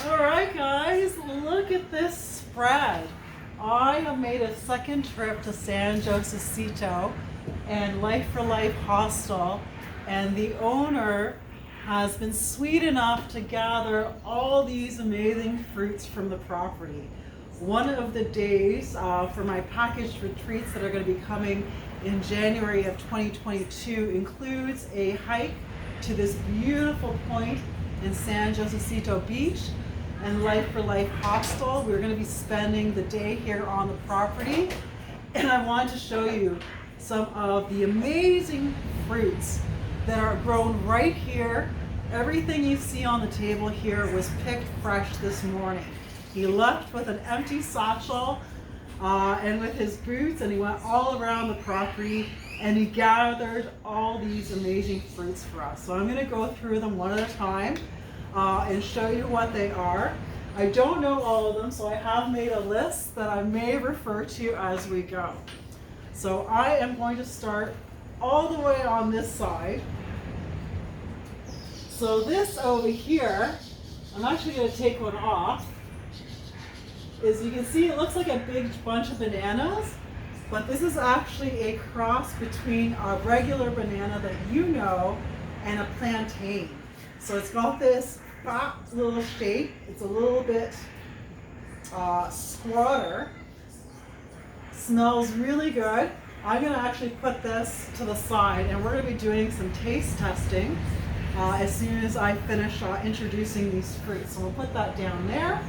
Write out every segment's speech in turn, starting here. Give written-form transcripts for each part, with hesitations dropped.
All right, guys, look at this spread. I have made a second trip to San Josecito and Life for Life Hostel, and the owner has been sweet enough to gather all these amazing fruits from the property. One of the days for my packaged retreats that are going to be coming in January of 2022 includes a hike to this beautiful point in San Josecito Beach and Life for Life Hostel. We're going to be spending the day here on the property, and I wanted to show you some of the amazing fruits that are grown right here. Everything you see on the table here was picked fresh this morning. He left with an empty satchel and with his boots, and he went all around the property and he gathered all these amazing fruits for us. So I'm going to go through them one at a time and show you what they are. I don't know all of them, so I have made a list that I may refer to as we go. So I am going to start all the way on this side. So this over here, I'm actually going to take one off. As you can see, it looks like a big bunch of bananas, but this is actually a cross between a regular banana that you know and a plantain. So it's got this fat little shape. It's a little bit squatter. Smells really good. I'm going to actually put this to the side, and we're going to be doing some taste testing as soon as I finish introducing these fruits. So we'll put that down there.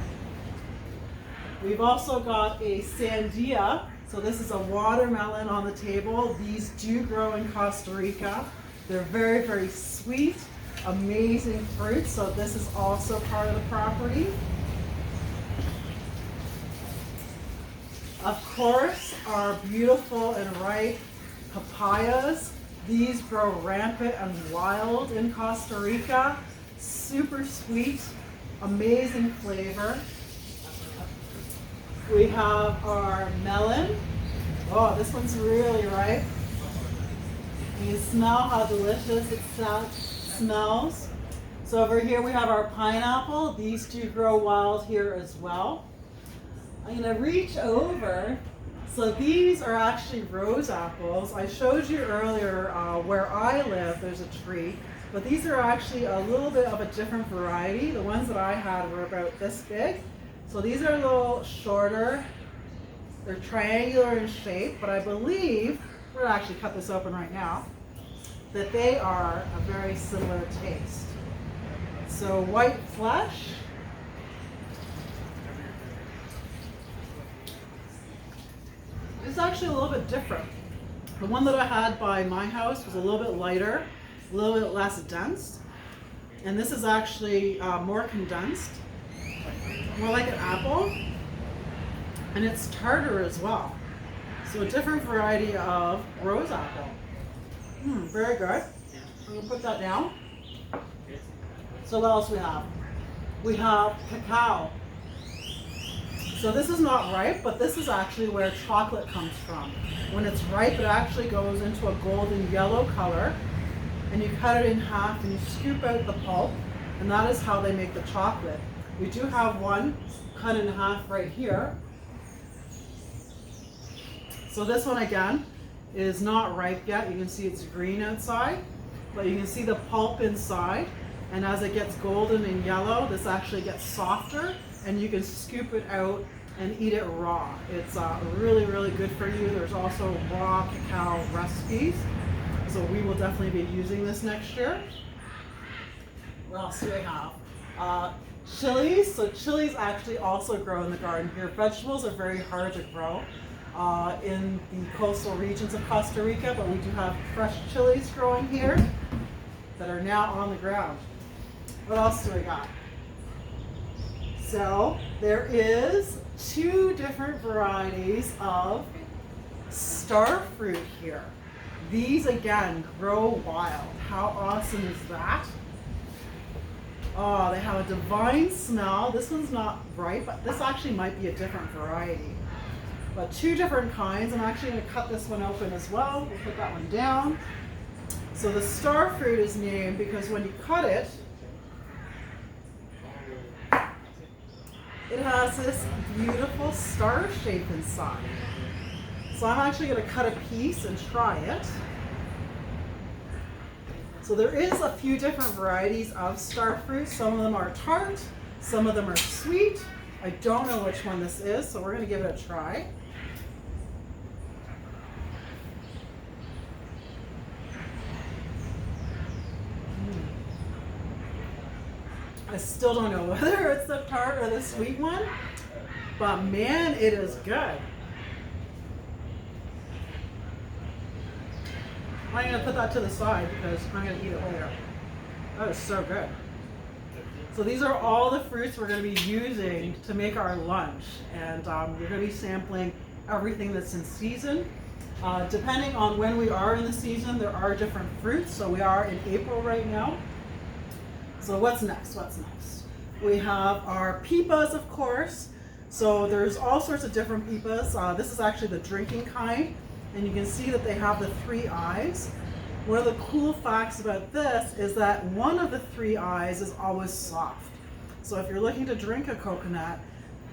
We've also got a sandia. So this is a watermelon on the table. These do grow in Costa Rica. They're very, very sweet, amazing fruits. So this is also part of the property. Of course, our beautiful and ripe papayas. These grow rampant and wild in Costa Rica. Super sweet, amazing flavor. We have our melon. Oh, this one's really ripe. You smell how delicious it smells. So over here we have our pineapple. These do grow wild here as well. I'm going to reach over. So these are actually rose apples. I showed you earlier where I live, there's a tree, but these are actually a little bit of a different variety. The ones that I had were about this big. So these are a little shorter. They're triangular in shape, but I believe, we're going to actually cut this open right now, that they are a very similar taste. So white flesh. It's actually a little bit different. The one that I had by my house was a little bit lighter, a little bit less dense. And this is actually more condensed, more like an apple. And it's tartar as well. So a different variety of rose apple. Very good. I'm going to put that down. So what else we have? We have cacao. So this is not ripe, but this is actually where chocolate comes from. When it's ripe, it actually goes into a golden yellow color, and you cut it in half and you scoop out the pulp, and that is how they make the chocolate. We do have one cut in half right here. So this one again is not ripe yet. You can see it's green outside, but you can see the pulp inside, and as it gets golden and yellow, this actually gets softer, and you can scoop it out and eat it raw. It's really, really good for you. There's also raw cacao recipes, so we will definitely be using this next year. What else do we have? Chilies. So chilies actually also grow in the garden here. Vegetables are very hard to grow in the coastal regions of Costa Rica, but we do have fresh chilies growing here that are now on the ground. What else do we got? So there is 2 different varieties of starfruit here. These again grow wild. How awesome is that? Oh, they have a divine smell. This one's not ripe, but this actually might be a different variety. But 2 different kinds. I'm actually going to cut this one open as well. We'll put that one down. So the starfruit is named because when you cut it, it has this beautiful star shape inside. So I'm actually going to cut a piece and try it. So there is a few different varieties of Starfruit. Some of them are tart, some of them are sweet. I don't know which one this is, so we're going to give it a try. I still don't know whether it's the tart or the sweet one, but man, it is good. I'm going to put that to the side because I'm going to eat it later. That is so good. So these are all the fruits we're going to be using to make our lunch, and we're going to be sampling everything that's in season. Depending on when we are in the season, there are different fruits. So we are in April right now. So what's next? What's next? We have our pipas, of course. So there's all sorts of different pipas. This is actually the drinking kind, and you can see that they have the 3 eyes. One of the cool facts about this is that one of the 3 eyes is always soft. So if you're looking to drink a coconut,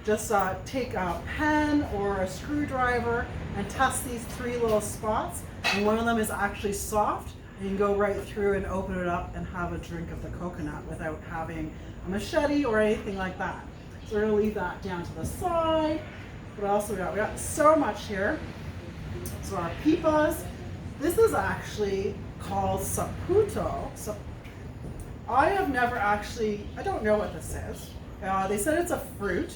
just take a pen or a screwdriver and test these 3 little spots, and one of them is actually soft, and you can go right through and open it up and have a drink of the coconut without having a machete or anything like that. So we're going to leave that down to the side. What else we got? We got so much here. So our pipas. This is actually called Saputo. So I have never actually, I don't know what this is. They said it's a fruit.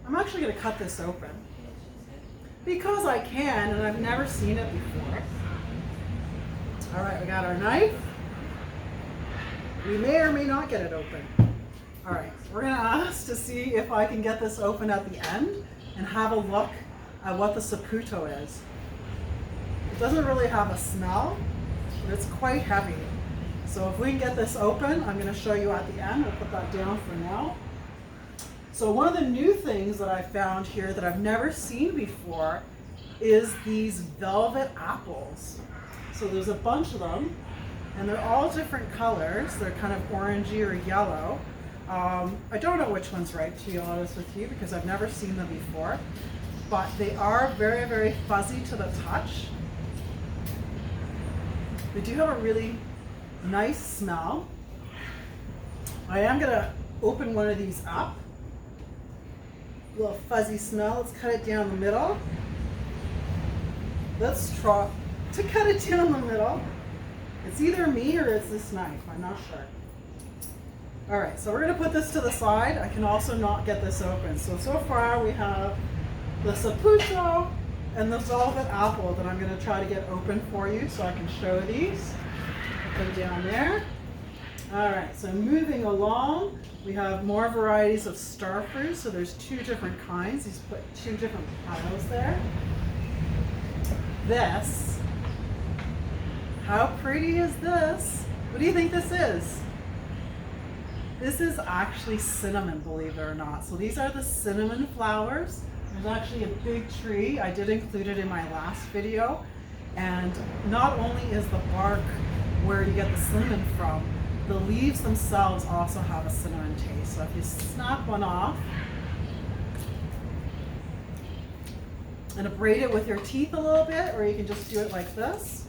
I'm actually going to cut this open because I can, and I've never seen it before. All right, we got our knife. We may or may not get it open. All right, we're going to ask to see if I can get this open at the end and have a look at what the Saputo is. It doesn't really have a smell, but it's quite heavy. So if we can get this open, I'm going to show you at the end. I'll put that down for now. So one of the new things that I found here that I've never seen before is these velvet apples. So there's a bunch of them, and they're all different colors. They're kind of orangey or yellow. I don't know which one's right, to be honest with you, because I've never seen them before. But they are very, very fuzzy to the touch. They do have a really nice smell. I am going to open one of these up. A little fuzzy smell. Let's cut it down the middle. Let's try to cut it down the middle. It's either me or it's this knife. I'm not sure. All right, so we're going to put this to the side. I can also not get this open. So far we have the Saputo and the velvet apple that I'm going to try to get open for you so I can show these. Put them down there. All right, so moving along, we have more varieties of Starfruit. So there's 2 different kinds. He's put 2 different piles there. This, how pretty is this? What do you think this is? This is actually cinnamon, believe it or not. So these are the cinnamon flowers. There's actually a big tree. I did include it in my last video. And not only is the bark where you get the cinnamon from, the leaves themselves also have a cinnamon taste. So if you snap one off and abrade it with your teeth a little bit, or you can just do it like this,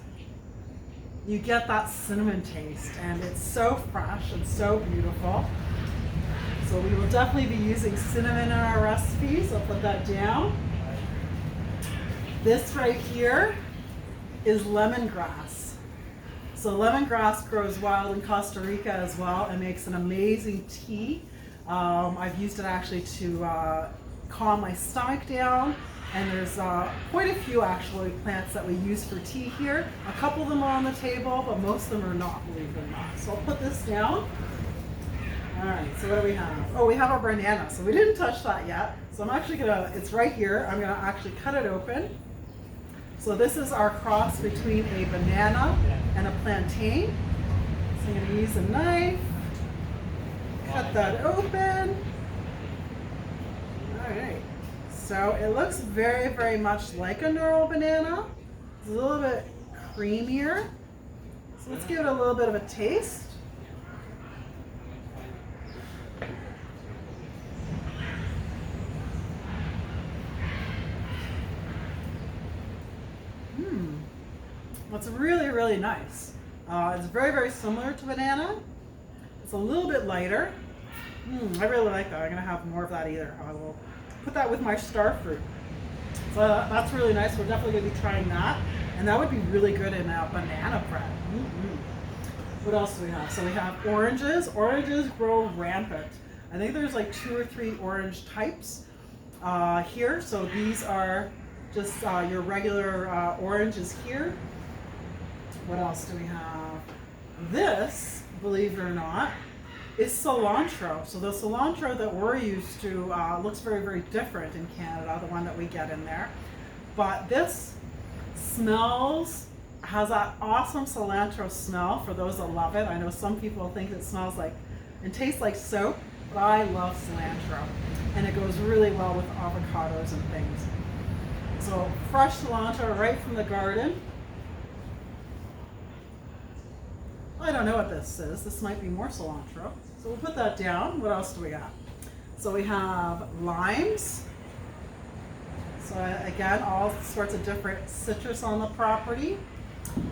you get that cinnamon taste, and it's so fresh and so beautiful. So we will definitely be using cinnamon in our recipes. I'll put that down. This right here is lemongrass. So lemongrass grows wild in Costa Rica as well and makes an amazing tea. I've used it actually to calm my stomach down. And there's quite a few actually plants that we use for tea here. A couple of them are on the table, but most of them are not, believe it or not. So I'll put this down. All right, so what do we have? Oh, we have our banana. So we didn't touch that yet. So I'm actually gonna, it's right here. I'm gonna actually cut it open. So this is our cross between a banana and a plantain. So I'm gonna use a knife, cut that open. All right. So it looks very, very much like a normal banana. It's a little bit creamier. So let's give it a little bit of a taste. It's really, really nice. It's very, very similar to banana. It's a little bit lighter. I really like that. I'm going to have more of that either. I will put that with my Starfruit. So that's really nice. We're definitely going to be trying that. And that would be really good in a banana bread. What else do we have? So we have oranges. Oranges grow rampant. I think there's like 2 or 3 orange types here. So these are just your regular oranges here. What else do we have? This, believe it or not, is cilantro. So the cilantro that we're used to looks very, very different in Canada, the one that we get in there. But this smells, has that awesome cilantro smell for those that love it. I know some people think it smells like and tastes like soap, but I love cilantro. And it goes really well with avocados and things. So fresh cilantro right from the garden. I don't know what this is. This might be more cilantro. So we'll put that down. What else do we got? So we have limes. So again, all sorts of different citrus on the property.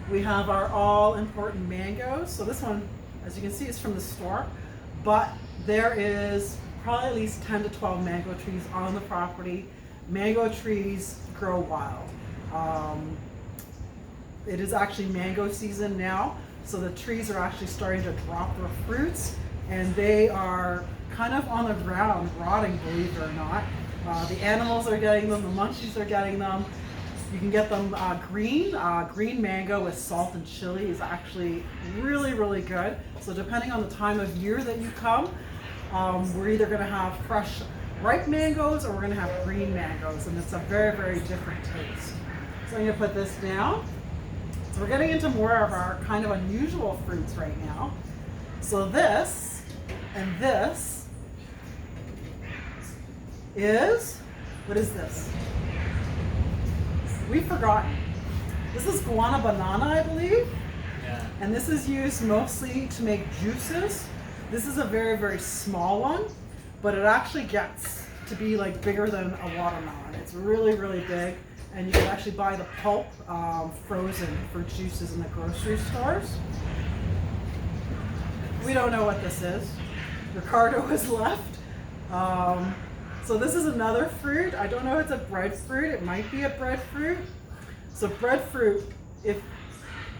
We have our all important mangoes. So this one, as you can see, is from the store, but there is probably at least 10 to 12 mango trees on the property. Mango trees grow wild. It is actually mango season now. So the trees are actually starting to drop their fruits, and they are kind of on the ground rotting, believe it or not. The animals are getting them, the munchies are getting them. You can get them green. Green mango with salt and chili is actually really, really good. So depending on the time of year that you come, we're either going to have fresh ripe mangoes or we're going to have green mangoes, and it's a very, very different taste. So I'm going to put this down. So we're getting into more of our kind of unusual fruits right now. So this and this is, what is this? We've forgotten. This is Guanabana, I believe. Yeah. And this is used mostly to make juices. This is a very, very small one, but it actually gets to be like bigger than a watermelon. It's really, really big. And you can actually buy the pulp frozen for juices in the grocery stores. We don't know what this is. Ricardo has left. So this is another fruit. I don't know if it's a breadfruit. It might be a breadfruit. So breadfruit, if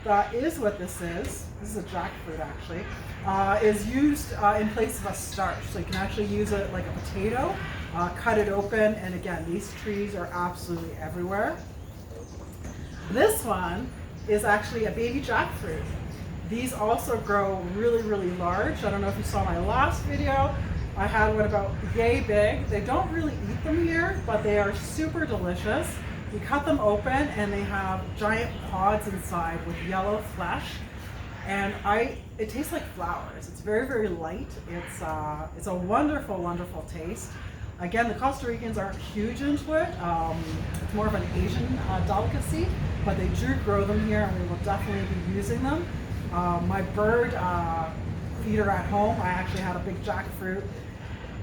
that is what this is a jackfruit actually, is used in place of a starch. So you can actually use it like a potato. Cut it open, and again, these trees are absolutely everywhere. This one is actually a baby jackfruit. These also grow really, really large. I don't know if you saw my last video. I had one about yay big. They don't really eat them here, but they are super delicious. You cut them open and they have giant pods inside with yellow flesh. And it tastes like flowers. It's very, very light. It's a wonderful, wonderful taste. Again, the Costa Ricans aren't huge into it. It's more of an Asian delicacy, but they do grow them here, and we will definitely be using them. My bird feeder at home, I actually had a big jackfruit,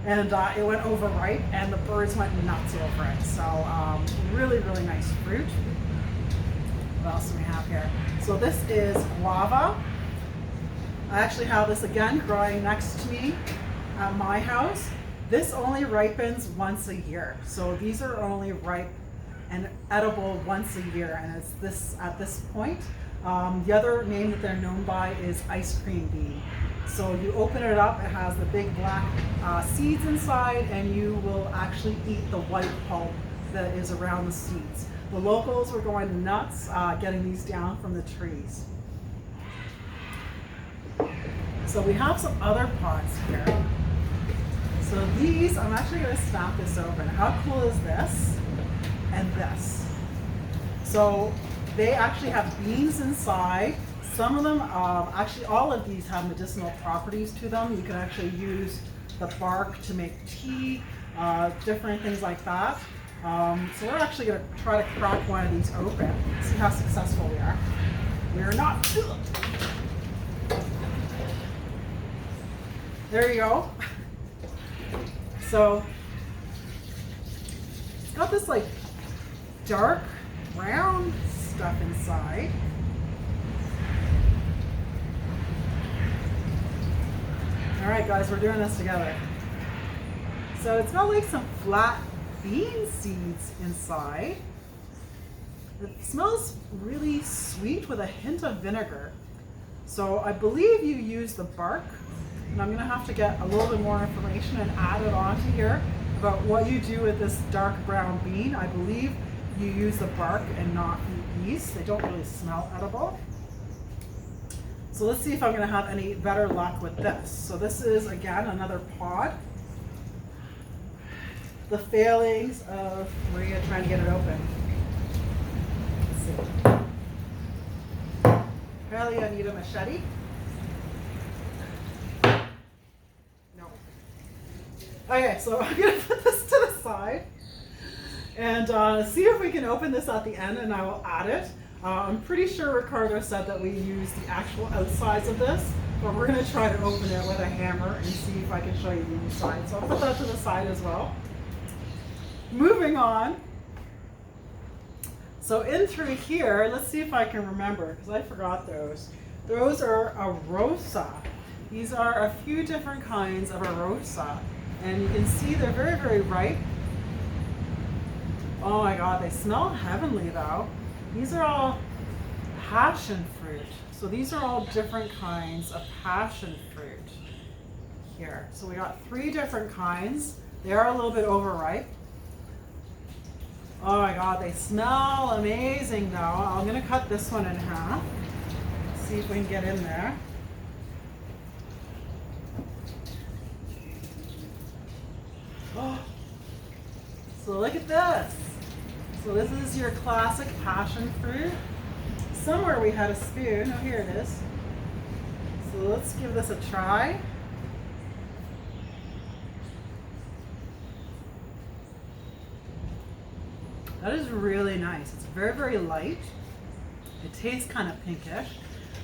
and it went overripe, and the birds went nuts over it. So really, really nice fruit. What else do we have here? So this is guava. I actually have this again growing next to me at my house. This only ripens once a year. So these are only ripe and edible once a year, and it's this at this point. The other name that they're known by is ice cream bean. So you open it up, it has the big black seeds inside, and you will actually eat the white pulp that is around the seeds. The locals were going nuts getting these down from the trees. So we have some other pots here. So these, I'm actually going to snap this open. How cool is this and this? So they actually have beans inside. Some of them, actually all of these have medicinal properties to them. You can actually use the bark to make tea, different things like that. So we're actually going to try to crack one of these open, see how successful we are. We are not. There you go. So it's got this like dark brown stuff inside. All right, guys, we're doing this together. So it's got like some flat bean seeds inside. It smells really sweet with a hint of vinegar. So I believe you use the bark, and I'm gonna have to get a little bit more information and add it onto here about what you do with this dark brown bean. I believe you use the bark and not the yeast. They don't really smell edible. So let's see if I'm gonna have any better luck with this. So this is, again, another pod. The failings of Maria trying to get it open. Let's see. Apparently I need a machete. No. Okay, so I'm gonna put this to the side and see if we can open this at the end, and I will add it. I'm pretty sure Ricardo said that we use the actual outsides of this, but we're going to try to open it with a hammer and see if I can show you the inside. So I'll put that to the side as well. Moving on. So in through here, let's see if I can remember, because I forgot those. Those are Arosa. These are a few different kinds of Arosa. And you can see they're very, very ripe. Oh my God, they smell heavenly though. These are all passion fruit. So these are all different kinds of passion fruit here. So we got 3 different kinds. They are a little bit overripe. Oh my God, they smell amazing though. I'm gonna cut this one in half. See if we can get in there. Oh. So look at this. So this is your classic passion fruit. Somewhere we had a spoon. Oh, here it is. So let's give this a try. That is really nice. It's very, very light. It tastes kind of pinkish.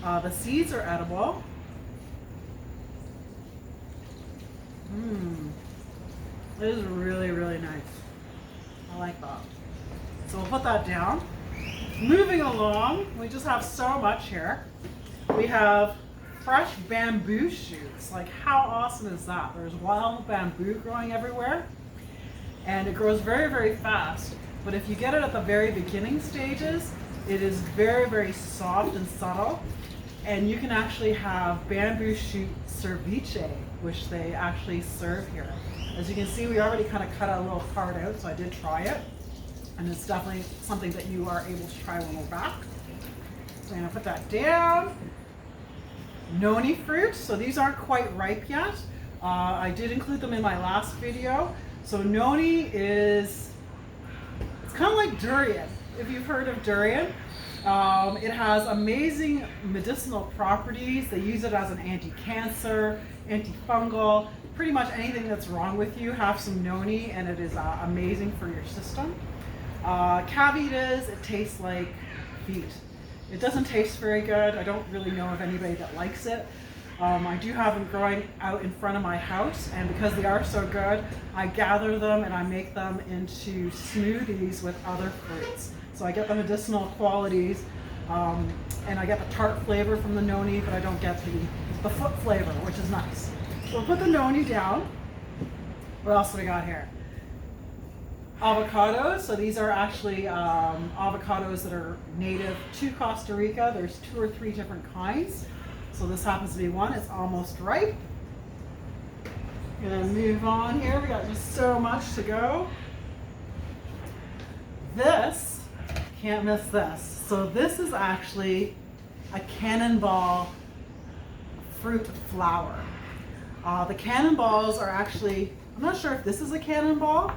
The seeds are edible. It is really, really nice. I like that. So we'll put that down. Moving along, we just have so much here. We have fresh bamboo shoots. Like, how awesome is that? There's wild bamboo growing everywhere, and it grows very, very fast. But if you get it at the very beginning stages, it is very, very soft and subtle. And you can actually have bamboo shoot ceviche, which they actually serve here. As you can see, we already kind of cut a little part out, so I did try it. And it's definitely something that you are able to try when we're back. So I'm gonna put that down. Noni fruits, so these aren't quite ripe yet. I did include them in my last video. So noni is, it's kind of like durian, if you've heard of durian. It has amazing medicinal properties. They use it as an anti-cancer, antifungal, pretty much anything that's wrong with you, have some noni, and it is amazing for your system. Cavitas, it tastes like feet. It doesn't taste very good. I don't really know of anybody that likes it. I do have them growing out in front of my house, and because they are so good, I gather them and I make them into smoothies with other fruits. So I get the medicinal qualities, and I get the tart flavor from the noni, but I don't get the foot flavor, which is nice. So we'll put the noni down. What else do we got here? Avocados. So these are actually avocados that are native to Costa Rica. There's 2 or 3 different kinds. So this happens to be one. It's almost ripe. Gonna move on here. We got just so much to go. This, can't miss this. So this is actually a Cannonball fruit flower. The Cannonballs are actually, I'm not sure if this is a Cannonball,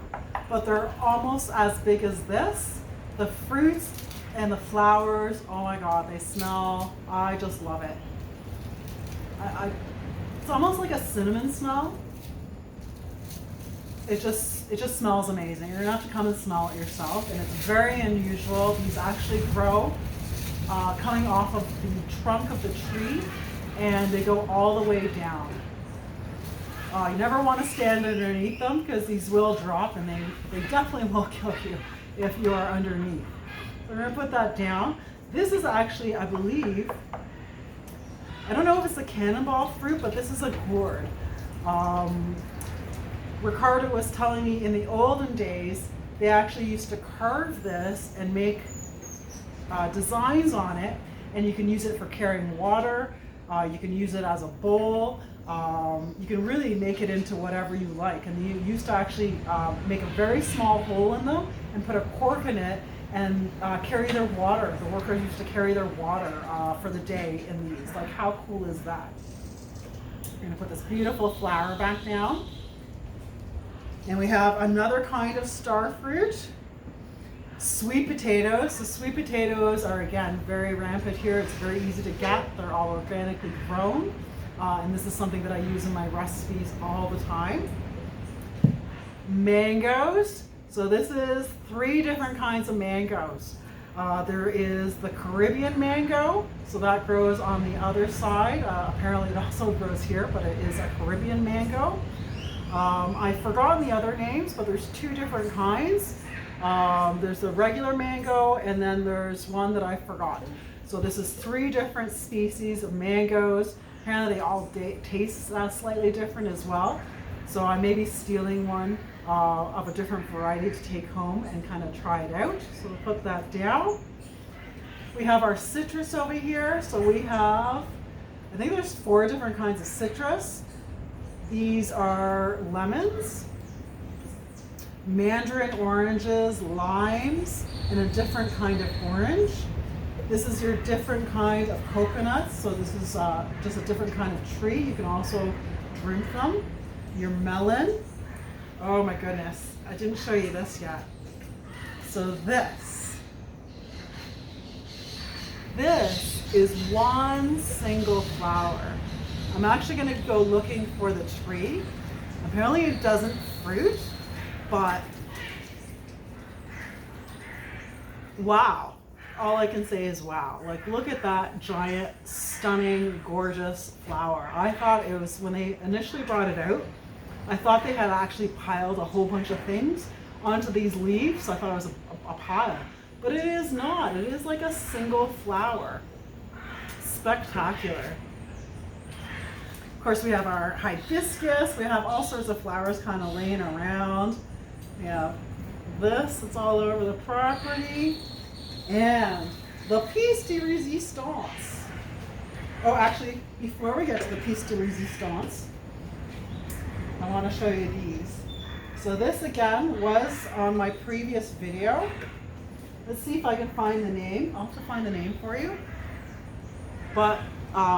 but they're almost as big as this. The fruits and the flowers, oh my God, they smell, I just love it. It's almost like a cinnamon smell. It just smells amazing. You're gonna have to come and smell it yourself, and it's very unusual. These actually grow coming off of the trunk of the tree, and they go all the way down. You never want to stand underneath them because these will drop, and they definitely will kill you if you are underneath. So we're going to put that down. This is actually, I believe, I don't know if it's a Cannonball fruit, but this is a gourd. Ricardo was telling me in the olden days, they actually used to carve this and make designs on it, and you can use it for carrying water, you can use it as a bowl, you can really make it into whatever you like. And you used to actually make a very small hole in them and put a cork in it and carry their water. The workers used to carry their water for the day in these. Like, how cool is that? I'm gonna put this beautiful flower back down. And we have another kind of starfruit, sweet potatoes. So sweet potatoes are, again, very rampant here. It's very easy to get. They're all organically grown. And this is something that I use in my recipes all the time. Mangoes. So this is 3 different kinds of mangoes. There is the Caribbean mango. So that grows on the other side. Apparently it also grows here, but it is a Caribbean mango. I've forgotten the other names, but there's 2 different kinds. There's the regular mango, and then there's one that I've forgotten. So this is 3 different species of mangoes. Apparently they all taste slightly different as well. So I may be stealing one of a different variety to take home and kind of try it out. So we'll put that down. We have our citrus over here. So we have, I think there's 4 different kinds of citrus. These are lemons, mandarin oranges, limes, and a different kind of orange. This is your different kind of coconuts. So this is just a different kind of tree. You can also drink them. Your melon. Oh my goodness, I didn't show you this yet. So this is one single flower. I'm actually going to go looking for the tree. Apparently it doesn't fruit, but wow. All I can say is wow. Like, look at that giant, stunning, gorgeous flower. I thought it was, when they initially brought it out, I thought they had actually piled a whole bunch of things onto these leaves. I thought it was a pile, but it is not. It is like a single flower. Spectacular. Of course, we have our hibiscus. We have all sorts of flowers kind of laying around. We have this, it's all over the property. And the piece de resistance. Oh, actually, before we get to the piece de resistance, I want to show you these. So this, again, was on my previous video. Let's see if I can find the name. I'll have to find the name for you. But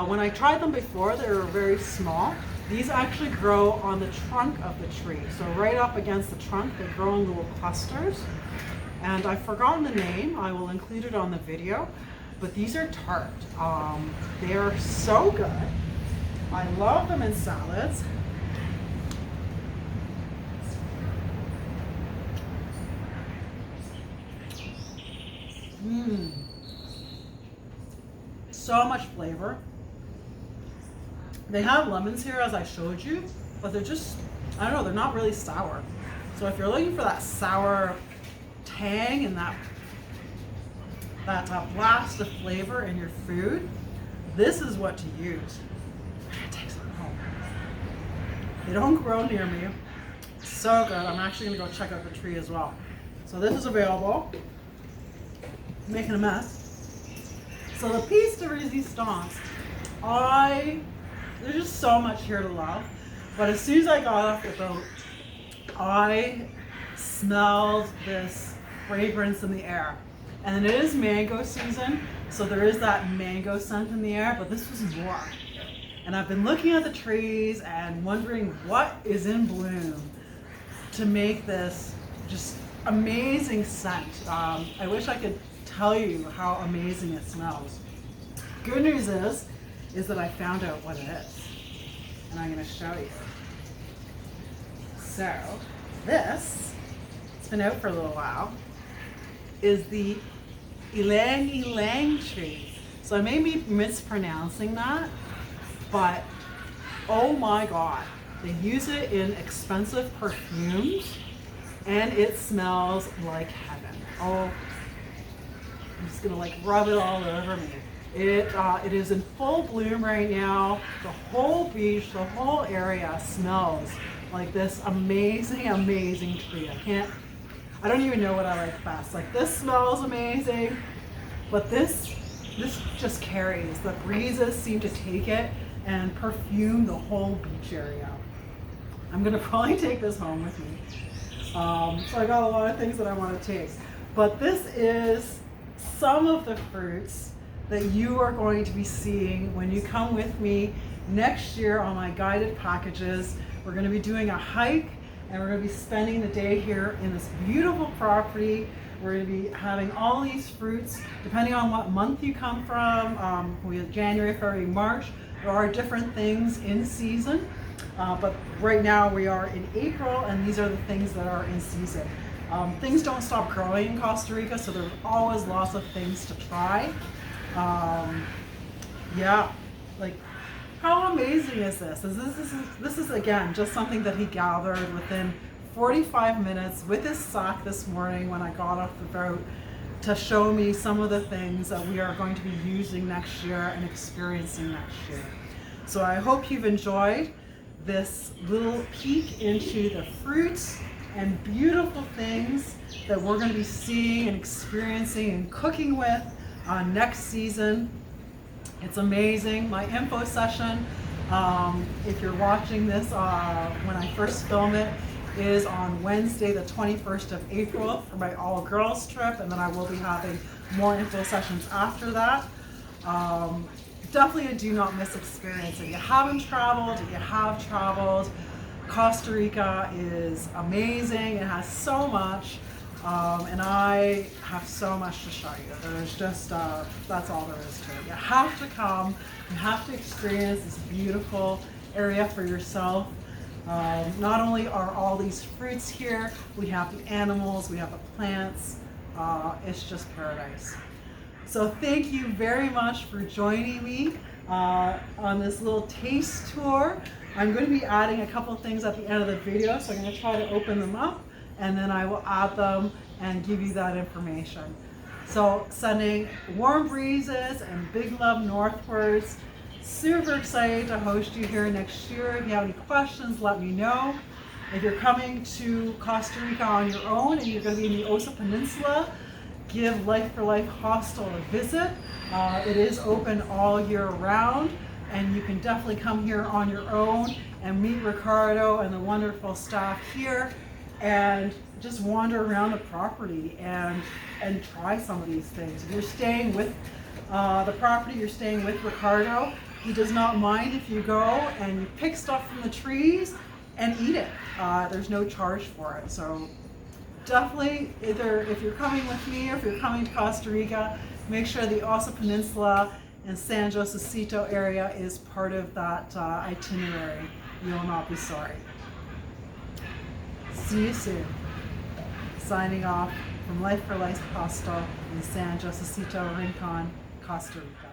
when I tried them before, they were very small. These actually grow on the trunk of the tree. So right up against the trunk, they grow in little clusters. And I've forgotten the name. I will include it on the video. But these are tart. They are so good. I love them in salads. So much flavor. They have lemons here, as I showed you, but they're just, I don't know, they're not really sour. So if you're looking for that sour tang and that blast of flavor in your food, this is what to use. I'm gonna take some home. They don't grow near me. So good. I'm actually gonna go check out the tree as well. So this is available. I'm making a mess. So the piece de resistance, there's just so much here to love. But as soon as I got off the boat, I smelled this fragrance in the air. And it is mango season, so there is that mango scent in the air, but this was more. And I've been looking at the trees and wondering what is in bloom to make this just amazing scent. I wish I could tell you how amazing it smells. Good news is that I found out what it is, and I'm going to show you. So this, it's been out for a little while, is the Eleni tree. So I may be mispronouncing that, but oh my god, they use it in expensive perfumes and it smells like heaven. Oh, I'm just gonna like rub it all over me. It is in full bloom right now. The whole beach, the whole area smells like this amazing, amazing tree. I don't even know what I like best. Like this smells amazing, but this just carries. The breezes seem to take it and perfume the whole beach area. I'm gonna probably take this home with me. So I got a lot of things that I want to taste. But this is some of the fruits that you are going to be seeing when you come with me next year on my guided packages. We're going to be doing a hike and we're going to be spending the day here in this beautiful property. We're going to be having all these fruits depending on what month you come from. We have January, February, March. There are different things in season, but right now we are in April and these are the things that are in season. Things don't stop growing in Costa Rica, so there's always lots of things to try. Yeah, like how amazing is this? This is again just something that he gathered within 45 minutes with his sack this morning when I got off the boat to show me some of the things that we are going to be using next year and experiencing next year. So I hope you've enjoyed this little peek into the fruits and beautiful things that we're going to be seeing and experiencing and cooking with next season. It's amazing. My info session, if you're watching this when I first film it, is on Wednesday the 21st of April for my all girls trip, and then I will be having more info sessions after that. Definitely a do not miss experience. If you haven't traveled, if you have traveled, Costa Rica is amazing. It has so much. And I have so much to show you. There's just, that's all there is to it. You have to come, you have to experience this beautiful area for yourself. Not only are all these fruits here, we have the animals, we have the plants. It's just paradise. So thank you very much for joining me on this little taste tour. I'm going to be adding a couple things at the end of the video, so I'm going to try to open them up and then I will add them and give you that information. So sending warm breezes and big love northwards. Super excited to host you here next year. If you have any questions, let me know. If you're coming to Costa Rica on your own and you're going to be in the Osa Peninsula, give Life for Life Hostel a visit. It is open all year round and you can definitely come here on your own and meet Ricardo and the wonderful staff here and just wander around the property and try some of these things. If you're staying with the property, you're staying with Ricardo, he does not mind if you go and you pick stuff from the trees and eat it. There's no charge for it. So definitely, either if you're coming with me or if you're coming to Costa Rica, make sure the Osa Peninsula and San Josecito area is part of that itinerary. You will not be sorry. See you soon. Signing off from Life for Life Hostel in San Josecito, Rincon, Costa Rica.